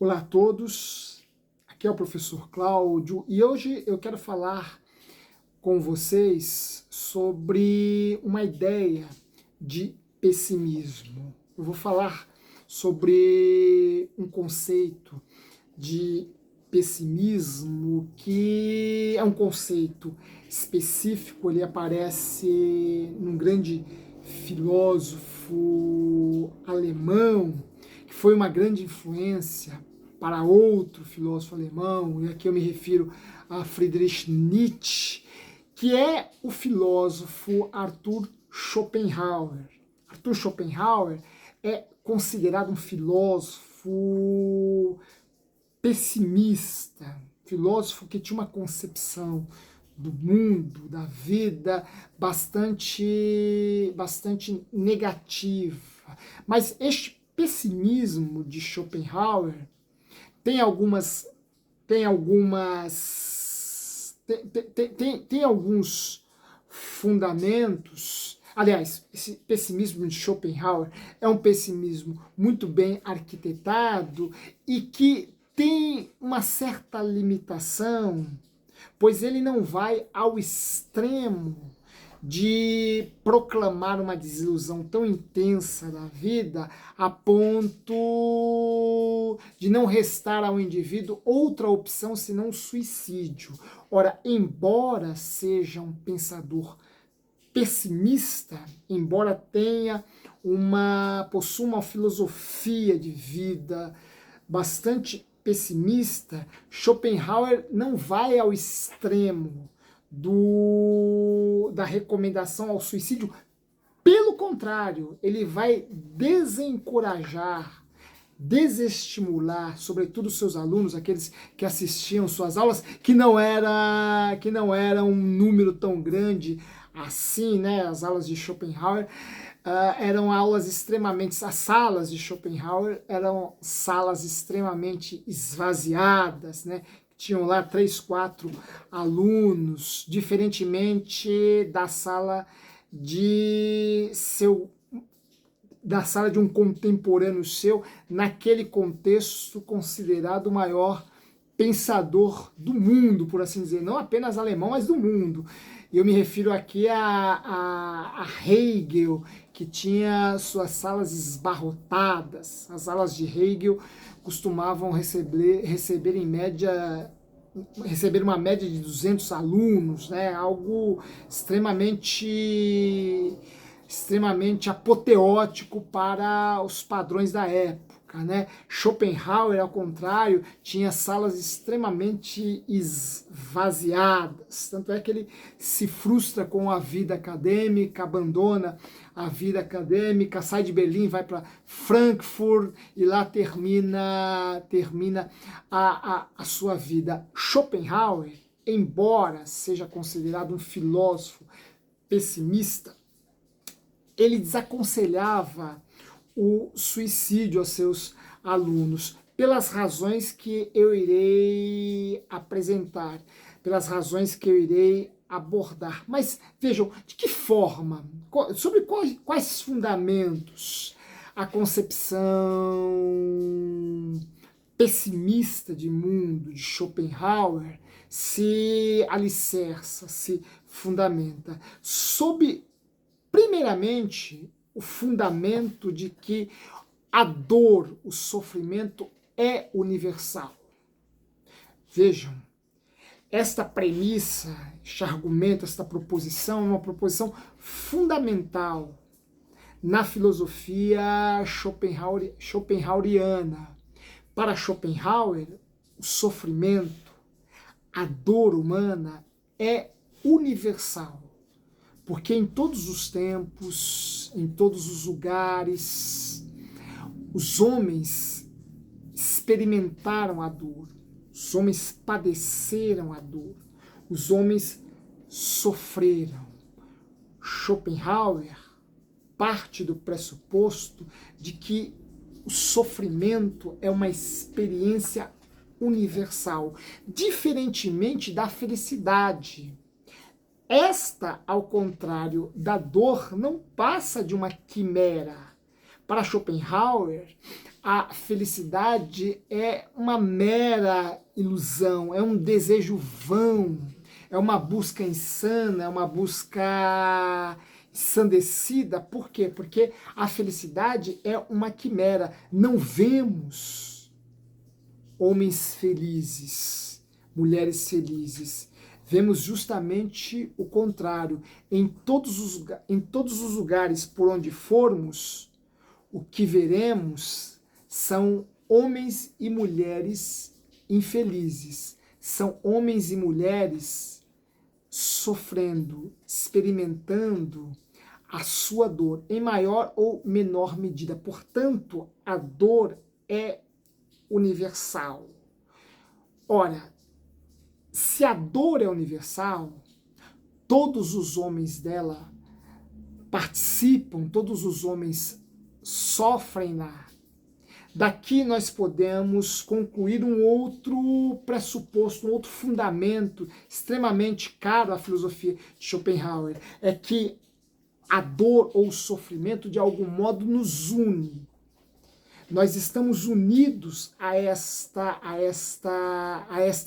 Olá a todos, aqui é o professor Cláudio e hoje eu quero falar com vocês sobre uma ideia de pessimismo. Eu vou falar sobre um conceito de pessimismo que é um conceito específico, ele aparece num grande filósofo alemão que foi uma grande influência para outro filósofo alemão, e aqui eu me refiro a Friedrich Nietzsche, que é o filósofo Arthur Schopenhauer. Arthur Schopenhauer é considerado um filósofo pessimista, filósofo que tinha uma concepção do mundo, da vida, bastante negativa. Mas este pessimismo de Schopenhauer tem alguns fundamentos. Aliás, esse pessimismo de Schopenhauer é um pessimismo muito bem arquitetado e que tem uma certa limitação, pois ele não vai ao extremo de proclamar uma desilusão tão intensa da vida a ponto de não restar ao indivíduo outra opção senão o suicídio. Ora, embora seja um pensador pessimista, embora possua uma filosofia de vida bastante pessimista, Schopenhauer não vai ao extremo da recomendação ao suicídio. Pelo contrário, ele vai desencorajar, desestimular, sobretudo seus alunos, aqueles que assistiam suas aulas, que não era um número tão grande assim, né? As aulas de Schopenhauer eram aulas extremamente, as salas de Schopenhauer eram salas extremamente esvaziadas, né? Tinham lá 3, 4 alunos, diferentemente da sala de um contemporâneo seu, naquele contexto considerado o maior pensador do mundo, por assim dizer, não apenas alemão, mas do mundo. E eu me refiro aqui a Hegel, que tinha suas salas esbarrotadas. As salas de Hegel costumavam receber uma média de 200 alunos, né? Algo extremamente apoteótico para os padrões da época, né? Schopenhauer, ao contrário, tinha salas extremamente esvaziadas, tanto é que ele se frustra com a vida acadêmica, abandona a vida acadêmica, sai de Berlim, vai para Frankfurt e lá termina a sua vida. Schopenhauer, embora seja considerado um filósofo pessimista, ele desaconselhava o suicídio aos seus alunos, pelas razões que eu irei apresentar, pelas razões que eu irei abordar. Mas vejam, de que forma, sobre quais fundamentos a concepção pessimista de mundo de Schopenhauer se alicerça, se fundamenta? Primeiramente, o fundamento de que a dor, o sofrimento é universal. Vejam, esta premissa, este argumento, esta proposição é uma proposição fundamental na filosofia schopenhaueriana. Para Schopenhauer, o sofrimento, a dor humana é universal. Porque em todos os tempos, em todos os lugares, os homens experimentaram a dor, os homens padeceram a dor, os homens sofreram. Schopenhauer parte do pressuposto de que o sofrimento é uma experiência universal, diferentemente da felicidade. Esta, ao contrário da dor, não passa de uma quimera. Para Schopenhauer, a felicidade é uma mera ilusão, é um desejo vão, é uma busca insana, é uma busca ensandecida. Por quê? Porque a felicidade é uma quimera. Não vemos homens felizes, mulheres felizes. Vemos justamente o contrário. Em todos os lugares por onde formos, o que veremos são homens e mulheres infelizes. São homens e mulheres sofrendo, experimentando a sua dor, em maior ou menor medida. Portanto, a dor é universal. Ora, se a dor é universal, todos os homens dela participam, todos os homens sofrem-na. Daqui nós podemos concluir um outro pressuposto, um outro fundamento extremamente caro à filosofia de Schopenhauer, é que a dor ou o sofrimento de algum modo nos une. Nós estamos unidos a esta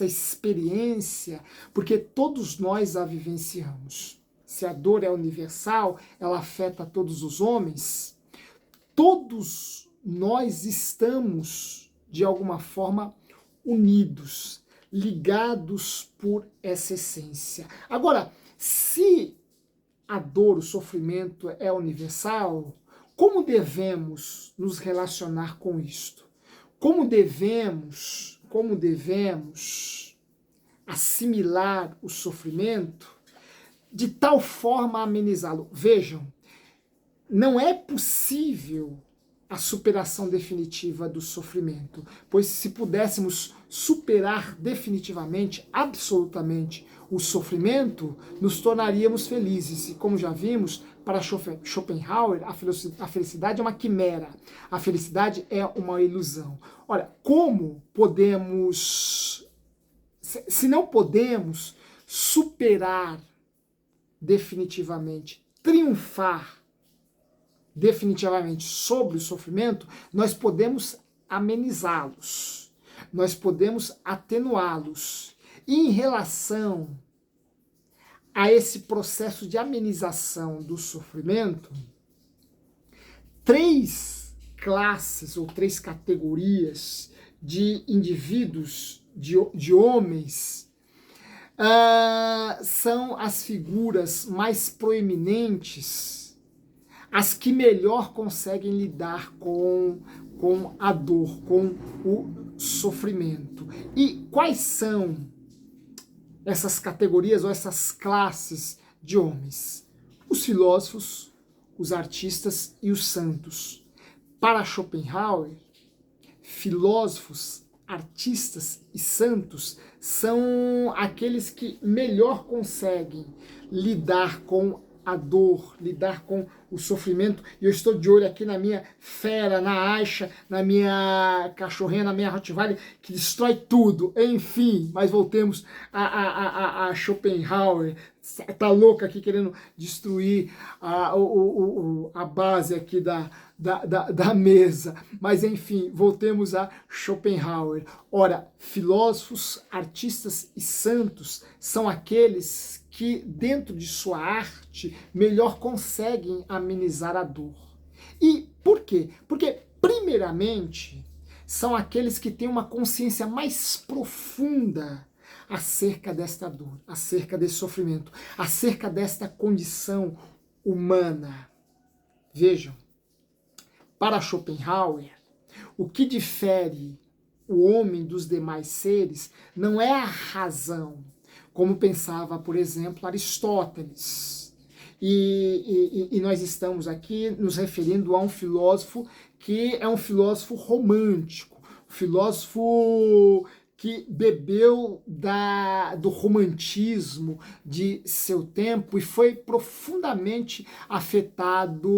experiência, porque todos nós a vivenciamos. Se a dor é universal, ela afeta todos os homens, todos nós estamos, de alguma forma, unidos, ligados por essa essência. Agora, se a dor, o sofrimento é universal, como devemos nos relacionar com isto? Como devemos assimilar o sofrimento de tal forma a amenizá-lo? Vejam, não é possível a superação definitiva do sofrimento, pois se pudéssemos superar definitivamente, absolutamente, o sofrimento, nos tornaríamos felizes. E como já vimos, para Schopenhauer, a felicidade é uma quimera, a felicidade é uma ilusão. Ora, como podemos, se não podemos superar definitivamente, triunfar definitivamente sobre o sofrimento, nós podemos amenizá-los, nós podemos atenuá-los. E em relação a esse processo de amenização do sofrimento, três classes ou três categorias de indivíduos, de homens, são as figuras mais proeminentes, as que melhor conseguem lidar com a dor, com o sofrimento. E quais são essas categorias ou essas classes de homens? Os filósofos, os artistas e os santos. Para Schopenhauer, filósofos, artistas e santos são aqueles que melhor conseguem lidar com a dor, lidar com o sofrimento. E eu estou de olho aqui na minha fera, na Aisha, na minha cachorrinha, na minha Rottweiler, que destrói tudo. Enfim, mas voltemos a Schopenhauer. Tá louca aqui querendo destruir a base aqui da mesa. Mas enfim, voltemos a Schopenhauer. Ora, filósofos, artistas e santos são aqueles que dentro de sua arte melhor conseguem amenizar a dor. E por quê? Porque, primeiramente, são aqueles que têm uma consciência mais profunda acerca desta dor, acerca desse sofrimento, acerca desta condição humana. Vejam, para Schopenhauer, o que difere o homem dos demais seres não é a razão, como pensava, por exemplo, Aristóteles. E nós estamos aqui nos referindo a um filósofo que é um filósofo romântico, um filósofo que bebeu do romantismo de seu tempo e foi profundamente afetado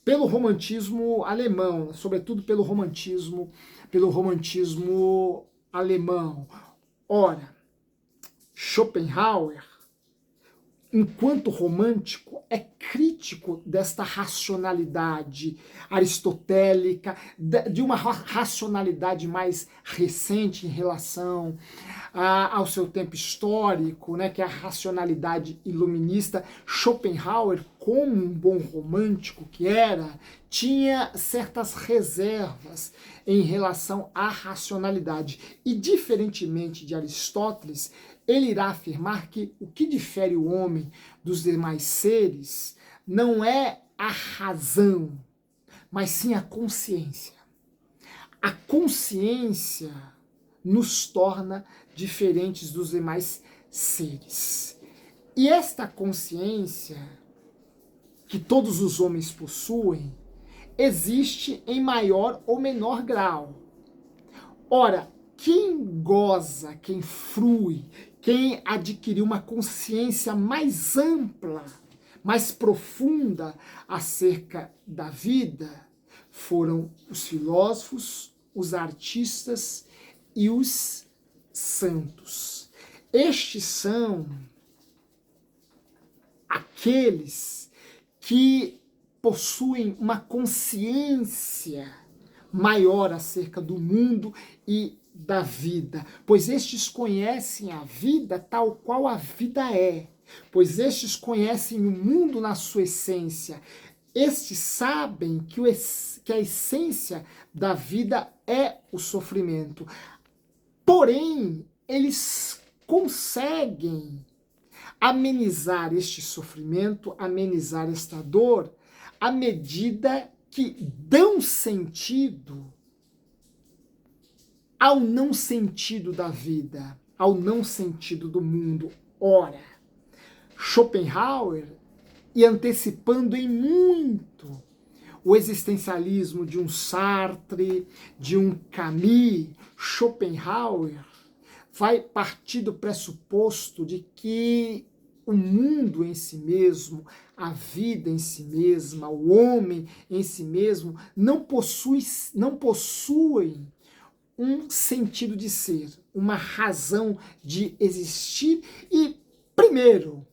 pelo romantismo alemão, sobretudo pelo romantismo alemão. Ora, Schopenhauer enquanto romântico, é crítico desta racionalidade aristotélica, de uma racionalidade mais recente em relação ao seu tempo histórico, né, que é a racionalidade iluminista. Schopenhauer, como um bom romântico que era, tinha certas reservas em relação à racionalidade. E, diferentemente de Aristóteles, ele irá afirmar que o que difere o homem dos demais seres não é a razão, mas sim a consciência. A consciência nos torna diferentes dos demais seres. E esta consciência que todos os homens possuem existe em maior ou menor grau. Ora, quem goza, quem frui, quem adquiriu uma consciência mais ampla, mais profunda acerca da vida, foram os filósofos, os artistas e os santos. Estes são aqueles que possuem uma consciência maior acerca do mundo e da vida, pois estes conhecem a vida tal qual a vida é, pois estes conhecem o mundo na sua essência, estes sabem que a essência da vida é o sofrimento, porém eles conseguem amenizar este sofrimento, amenizar esta dor, à medida que dão sentido ao não sentido da vida, ao não sentido do mundo. Ora, Schopenhauer, e antecipando em muito o existencialismo de um Sartre, de um Camus, Schopenhauer vai partir do pressuposto de que o mundo em si mesmo, a vida em si mesma, o homem em si mesmo, não possuem um sentido de ser, uma razão de existir, e, primeiro,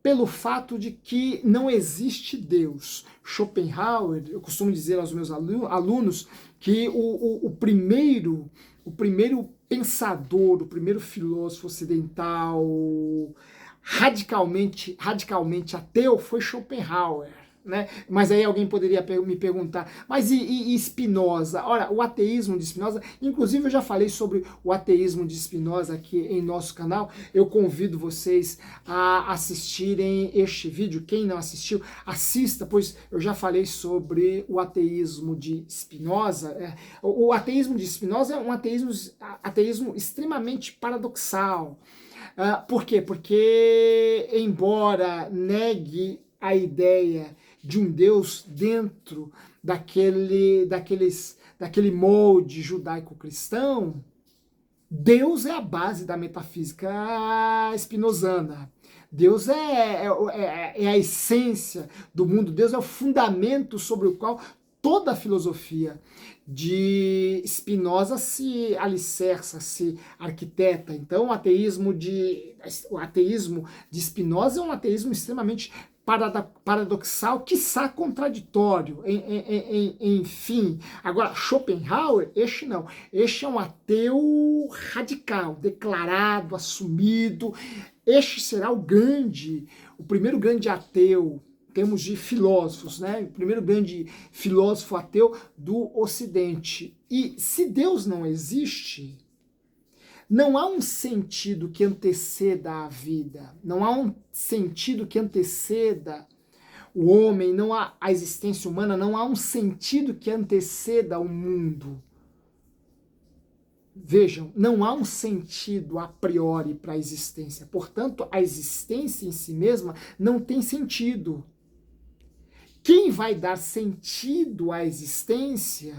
pelo fato de que não existe Deus. Schopenhauer, eu costumo dizer aos meus alunos que o primeiro pensador, o primeiro filósofo ocidental radicalmente ateu foi Schopenhauer. Né? Mas aí alguém poderia me perguntar, mas e Spinoza? Ora, o ateísmo de Spinoza, inclusive eu já falei sobre o ateísmo de Spinoza aqui em nosso canal, eu convido vocês a assistirem este vídeo, quem não assistiu, assista, pois eu já falei sobre o ateísmo de Spinoza. O ateísmo de Spinoza é um ateísmo extremamente paradoxal. Por quê? Porque, embora negue a ideia de um Deus dentro daquele molde judaico-cristão, Deus é a base da metafísica spinozana. Deus é a essência do mundo, Deus é o fundamento sobre o qual toda a filosofia de Spinoza se alicerça, se arquiteta. Então, o ateísmo de Spinoza é um ateísmo extremamente paradoxal, quiçá contraditório, enfim. Agora, Schopenhauer, este não. Este é um ateu radical, declarado, assumido. Este será o primeiro grande ateu, em termos de filósofos, né? O primeiro grande filósofo ateu do Ocidente. E se Deus não existe, não há um sentido que anteceda a vida, não há um sentido que anteceda o homem, não há a existência humana, não há um sentido que anteceda o mundo. Vejam, não há um sentido a priori para a existência, portanto, a existência em si mesma não tem sentido. Quem vai dar sentido à existência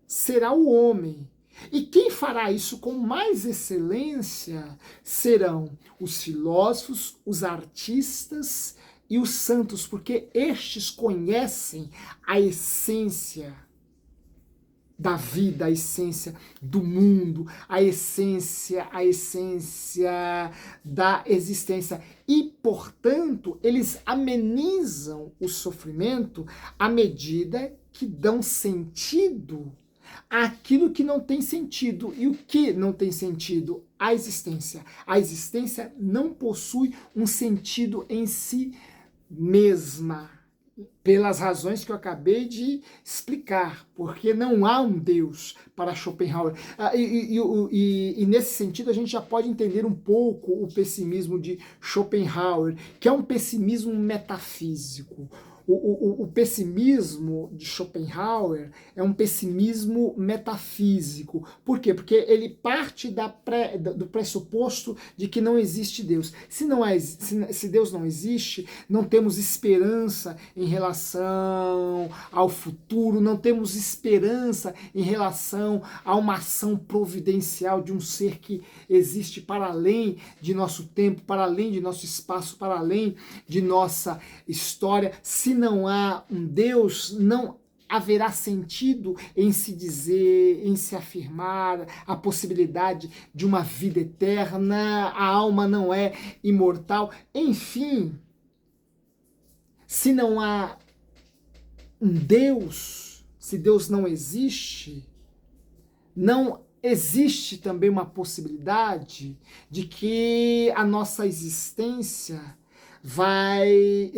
será o homem. E quem fará isso com mais excelência serão os filósofos, os artistas e os santos, porque estes conhecem a essência da vida, a essência do mundo, a essência da existência. E, portanto, eles amenizam o sofrimento à medida que dão sentido àquilo que não tem sentido. E o que não tem sentido? A existência. A existência não possui um sentido em si mesma, pelas razões que eu acabei de explicar, porque não há um Deus para Schopenhauer. E nesse sentido a gente já pode entender um pouco o pessimismo de Schopenhauer, que é um pessimismo metafísico. O pessimismo de Schopenhauer é um pessimismo metafísico. Por quê? Porque ele parte do pressuposto de que não existe Deus. Se Deus não existe, não temos esperança em relação ao futuro, não temos esperança em relação a uma ação providencial de um ser que existe para além de nosso tempo, para além de nosso espaço, para além de nossa história. Se não há um Deus, não haverá sentido em se dizer, em se afirmar a possibilidade de uma vida eterna, a alma não é imortal, enfim. Se não há um Deus, se Deus não existe, não existe também uma possibilidade de que a nossa existência vai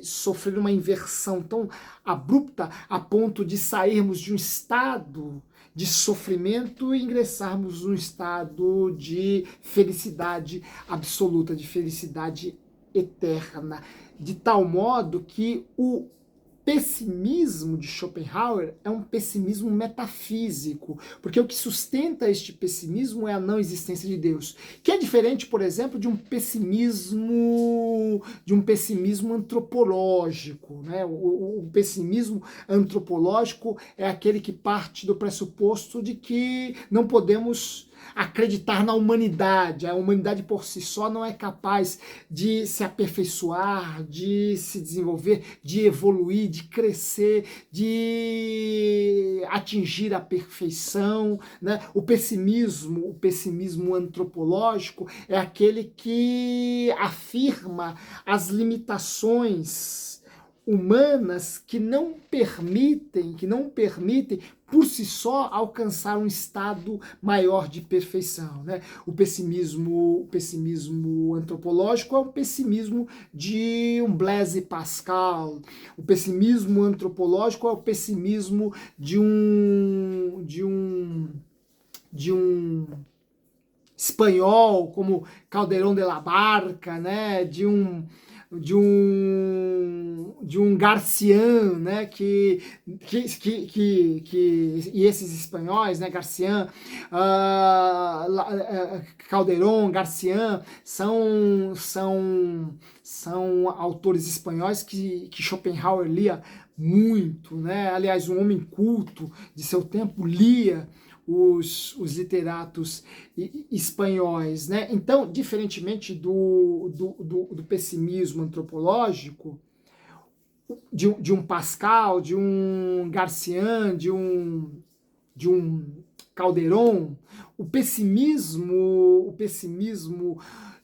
sofrer uma inversão tão abrupta a ponto de sairmos de um estado de sofrimento e ingressarmos num estado de felicidade absoluta, de felicidade eterna, de tal modo que o pessimismo de Schopenhauer é um pessimismo metafísico, porque o que sustenta este pessimismo é a não existência de Deus, que é diferente, por exemplo, de um pessimismo antropológico, né? O pessimismo antropológico é aquele que parte do pressuposto de que não podemos acreditar na humanidade. A humanidade por si só não é capaz de se aperfeiçoar, de se desenvolver, de evoluir, de crescer, de atingir a perfeição, né? O pessimismo antropológico é aquele que afirma as limitações humanas que não permitem por si só alcançar um estado maior de perfeição, né? O pessimismo antropológico é o pessimismo de um Blaise Pascal. O pessimismo antropológico é o pessimismo de um espanhol como Calderón de la Barca, né? De um Garcian, né, e esses espanhóis, né, Garcian, Calderón, Garcian, são autores espanhóis que Schopenhauer lia muito, né? Aliás, um homem culto de seu tempo lia os literatos espanhóis, né? Então, diferentemente do pessimismo antropológico, de um Pascal, de um Garcian, de um Calderón, o pessimismo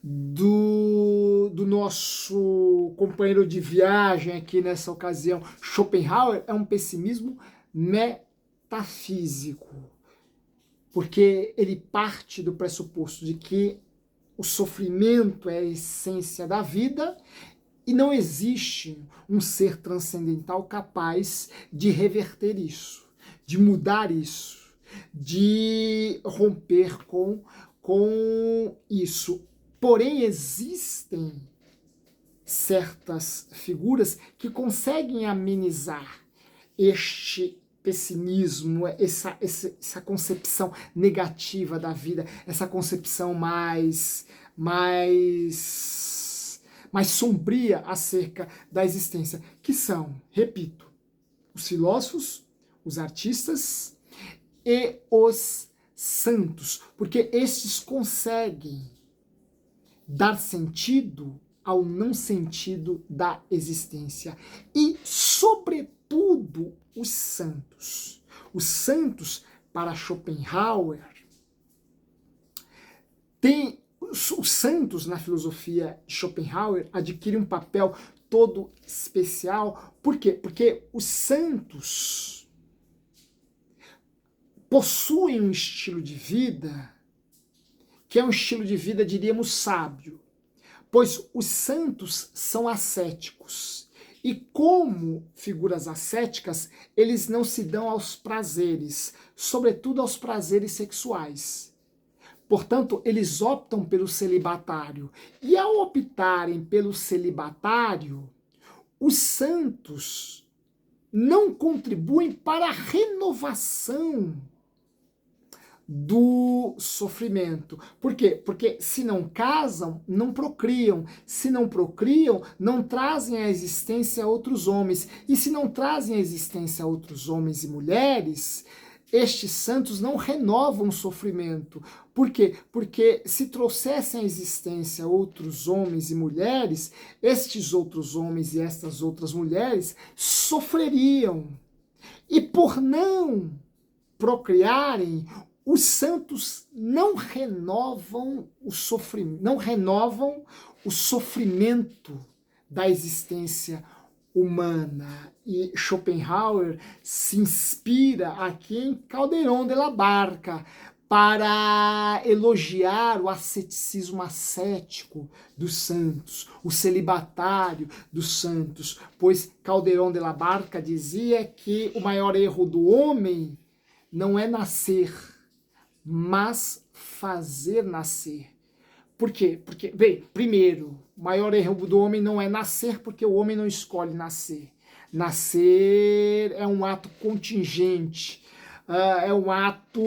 do nosso companheiro de viagem aqui nessa ocasião, Schopenhauer, é um pessimismo metafísico, porque ele parte do pressuposto de que o sofrimento é a essência da vida e não existe um ser transcendental capaz de reverter isso, de mudar isso, de romper com isso. Porém, existem certas figuras que conseguem amenizar este pessimismo, essa concepção negativa da vida, essa concepção mais sombria acerca da existência, que são, repito, os filósofos, os artistas e os santos, porque estes conseguem dar sentido ao não sentido da existência e, sobretudo, os santos. Os santos, para Schopenhauer, os santos na filosofia de Schopenhauer adquirem um papel todo especial. Por quê? Porque os santos possuem um estilo de vida que é um estilo de vida, diríamos, sábio, pois os santos são ascéticos. E como figuras ascéticas, eles não se dão aos prazeres, sobretudo aos prazeres sexuais. Portanto, eles optam pelo celibatário. E ao optarem pelo celibatário, os santos não contribuem para a renovação do sofrimento. Por quê? Porque se não casam, não procriam. Se não procriam, não trazem à existência outros homens. E se não trazem à existência outros homens e mulheres, estes santos não renovam o sofrimento. Por quê? Porque se trouxessem à existência outros homens e mulheres, estes outros homens e estas outras mulheres sofreriam. E por não procriarem, os santos não renovam o sofrimento da existência humana. E Schopenhauer se inspira aqui em Calderón de la Barca para elogiar o asceticismo ascético dos santos, o celibatário dos santos, pois Calderón de la Barca dizia que o maior erro do homem não é nascer, mas fazer nascer. Por quê? Porque, bem, primeiro, o maior erro do homem não é nascer, porque o homem não escolhe nascer. Nascer é um ato contingente, é um ato...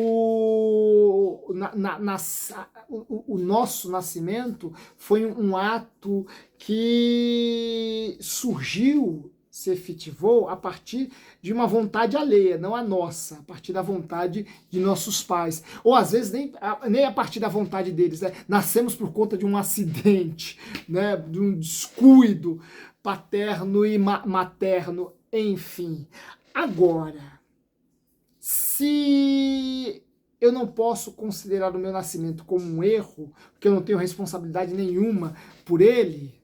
o nosso nascimento foi um ato que surgiu, se efetivou a partir de uma vontade alheia, não a nossa, a partir da vontade de nossos pais. Ou às vezes nem a partir da vontade deles, né? Nascemos por conta de um acidente, né? De um descuido paterno e materno, enfim. Agora, se eu não posso considerar o meu nascimento como um erro, porque eu não tenho responsabilidade nenhuma por ele,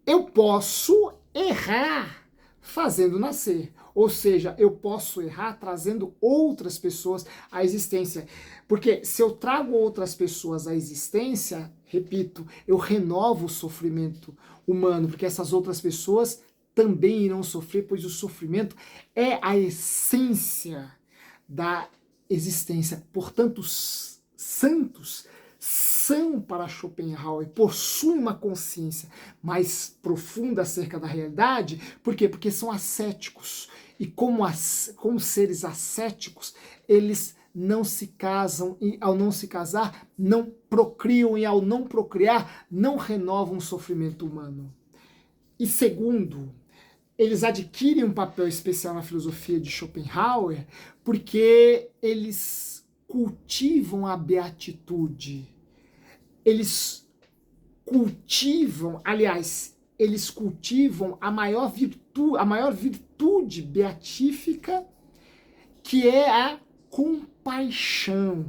eu posso errar fazendo nascer. Ou seja, eu posso errar trazendo outras pessoas à existência. Porque se eu trago outras pessoas à existência, repito, eu renovo o sofrimento humano, porque essas outras pessoas também irão sofrer, pois o sofrimento é a essência da existência. Portanto, os santos são, para Schopenhauer, possuem uma consciência mais profunda acerca da realidade. Por quê? Porque são ascéticos. E como seres ascéticos, eles não se casam, e ao não se casar, não procriam, e ao não procriar, não renovam o sofrimento humano. E segundo, eles adquirem um papel especial na filosofia de Schopenhauer porque eles cultivam a beatitude. Eles cultivam, aliás, eles cultivam a maior virtude beatífica, que é a compaixão.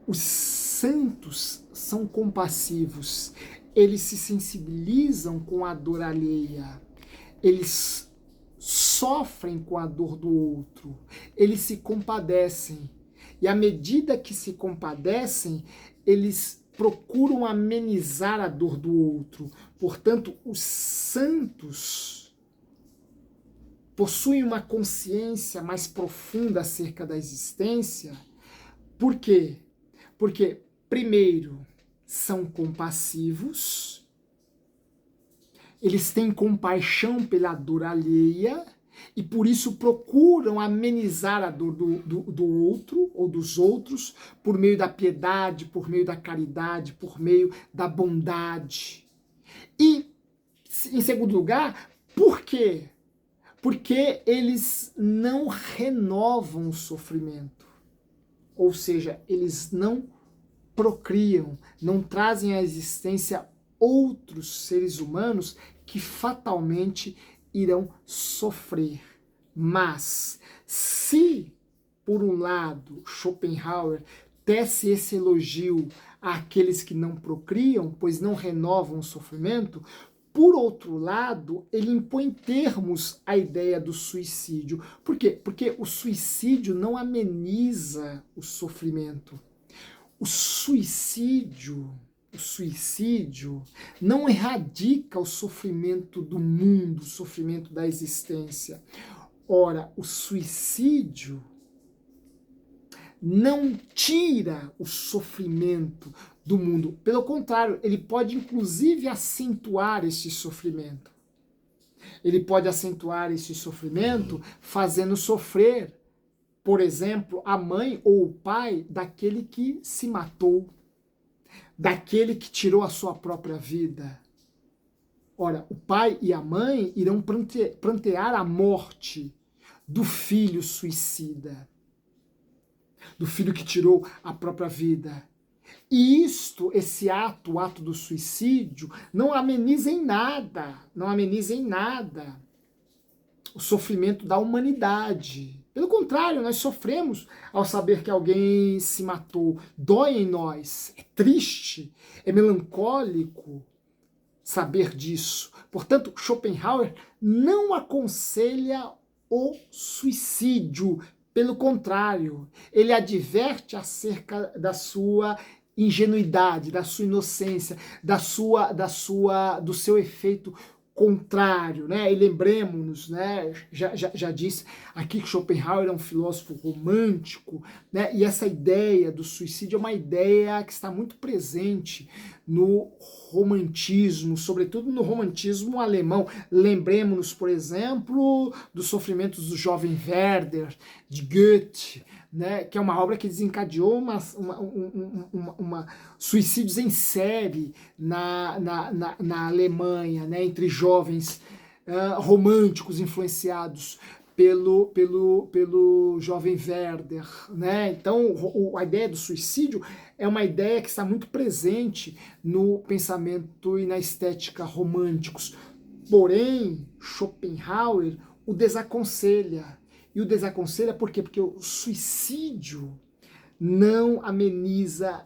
Os santos são compassivos, eles se sensibilizam com a dor alheia, eles sofrem com a dor do outro, eles se compadecem, e à medida que se compadecem, eles procuram amenizar a dor do outro. Portanto, os santos possuem uma consciência mais profunda acerca da existência. Por quê? Porque, primeiro, são compassivos, eles têm compaixão pela dor alheia, e por isso procuram amenizar a dor do outro ou dos outros por meio da piedade, por meio da caridade, por meio da bondade. E, em segundo lugar, por quê? Porque eles não renovam o sofrimento. Ou seja, eles não procriam, não trazem à existência outros seres humanos que fatalmente irão sofrer. Mas, Se, por um lado, Schopenhauer tece esse elogio àqueles que não procriam, pois não renovam o sofrimento, por outro lado, ele impõe termos à ideia do suicídio. Por quê? Porque o suicídio não ameniza o sofrimento. O suicídio não erradica o sofrimento do mundo, o sofrimento da existência. Ora, o suicídio não tira o sofrimento do mundo. Pelo contrário, ele pode inclusive acentuar este sofrimento. Ele pode acentuar este sofrimento fazendo sofrer, por exemplo, a mãe ou o pai daquele que se matou, daquele que tirou a sua própria vida. Ora, o pai e a mãe irão prantear a morte do filho suicida, do filho que tirou a própria vida. E esse ato, o ato do suicídio, não ameniza em nada o sofrimento da humanidade. Pelo contrário, nós sofremos ao saber que alguém se matou. Dói em nós, é triste, é melancólico saber disso. Portanto, Schopenhauer não aconselha o suicídio. Pelo contrário, ele adverte acerca da sua ingenuidade, da sua inocência, do seu efeito contrário, né? E lembremos-nos, né? Já disse aqui que Schopenhauer é um filósofo romântico, né? E essa ideia do suicídio é uma ideia que está muito presente no romantismo, sobretudo no romantismo alemão. Lembremos-nos, por exemplo, dos sofrimentos do jovem Werther, de Goethe, né, que é uma obra que desencadeou suicídios em série na Alemanha, né, entre jovens românticos influenciados pelo jovem Werther, né? Então, a ideia do suicídio é uma ideia que está muito presente no pensamento e na estética românticos. Porém, Schopenhauer o desaconselha. E o desaconselha por quê? Porque o suicídio não ameniza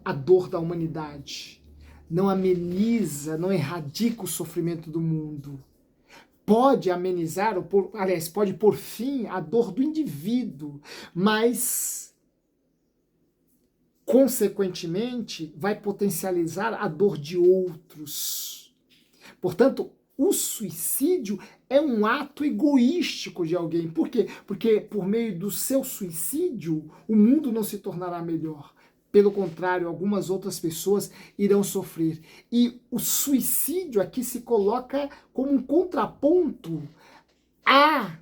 a dor da humanidade, não ameniza, não erradica o sofrimento do mundo. Pode amenizar, aliás, pode pôr fim à dor do indivíduo, mas, consequentemente, vai potencializar a dor de outros. Portanto, o suicídio é um ato egoístico de alguém. Por quê? Porque por meio do seu suicídio, o mundo não se tornará melhor. Pelo contrário, algumas outras pessoas irão sofrer. E o suicídio aqui se coloca como um contraponto à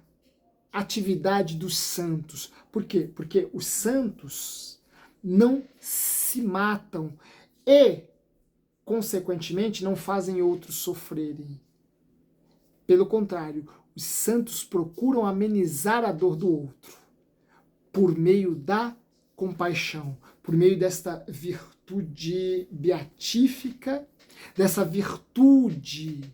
atividade dos santos. Por quê? Porque os santos não se matam e, consequentemente, não fazem outros sofrerem. Pelo contrário, os santos procuram amenizar a dor do outro por meio da compaixão, por meio desta virtude beatífica, dessa virtude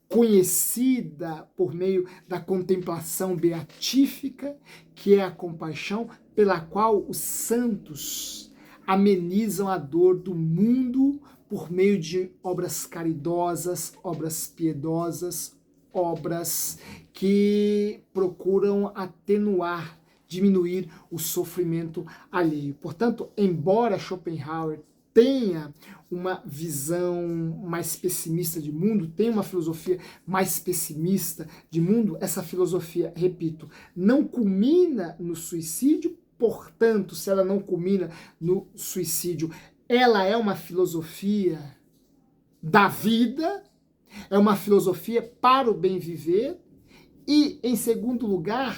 conhecida por meio da contemplação beatífica, que é a compaixão, pela qual os santos amenizam a dor do mundo por meio de obras caridosas, obras piedosas, obras que procuram atenuar, diminuir o sofrimento alheio. Portanto, embora Schopenhauer tenha uma visão mais pessimista de mundo, tenha uma filosofia mais pessimista de mundo, essa filosofia, repito, não culmina no suicídio. Portanto, se ela não culmina no suicídio, ela é uma filosofia da vida, é uma filosofia para o bem viver. E, em segundo lugar,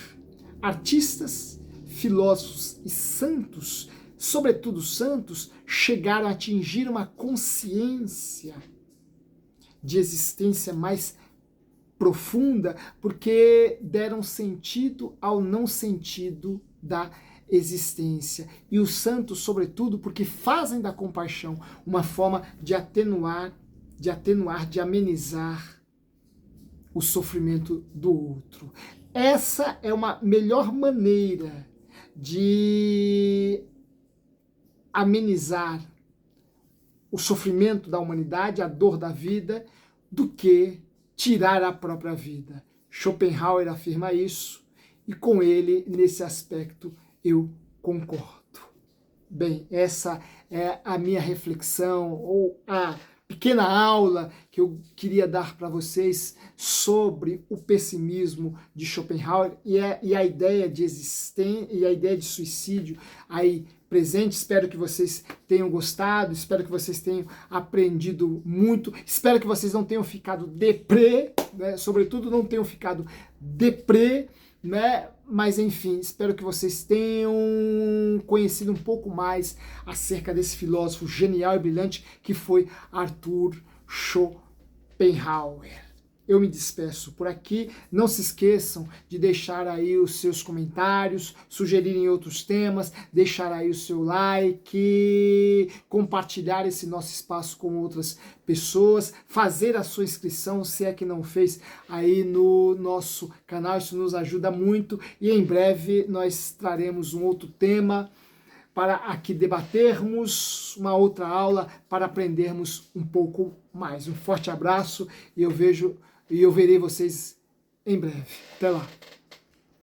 artistas, filósofos e santos, sobretudo santos, chegaram a atingir uma consciência de existência mais profunda, porque deram sentido ao não sentido da existência. E os santos, sobretudo, porque fazem da compaixão uma forma de atenuar, de amenizar o sofrimento do outro. essa é uma melhor maneira de amenizar o sofrimento da humanidade, a dor da vida, do que tirar a própria vida. Schopenhauer afirma isso, e com ele, nesse aspecto, eu concordo. Bem, essa é a minha reflexão, ou a pequena aula que eu queria dar para vocês sobre o pessimismo de Schopenhauer e a ideia de existência e a ideia de suicídio aí presente. Espero que vocês tenham gostado, espero que vocês tenham aprendido muito, espero que vocês não tenham ficado deprê, né? Sobretudo não tenham ficado deprê, né? Mas enfim, espero que vocês tenham conhecido um pouco mais acerca desse filósofo genial e brilhante que foi Arthur Schopenhauer. Eu me despeço por aqui. Não se esqueçam de deixar aí os seus comentários, sugerirem outros temas, deixar aí o seu like, compartilhar esse nosso espaço com outras pessoas, fazer a sua inscrição, se é que não fez, aí no nosso canal. Isso nos ajuda muito e em breve nós traremos um outro tema para aqui debatermos, uma outra aula para aprendermos um pouco mais. Um forte abraço e eu verei vocês em breve. Até lá.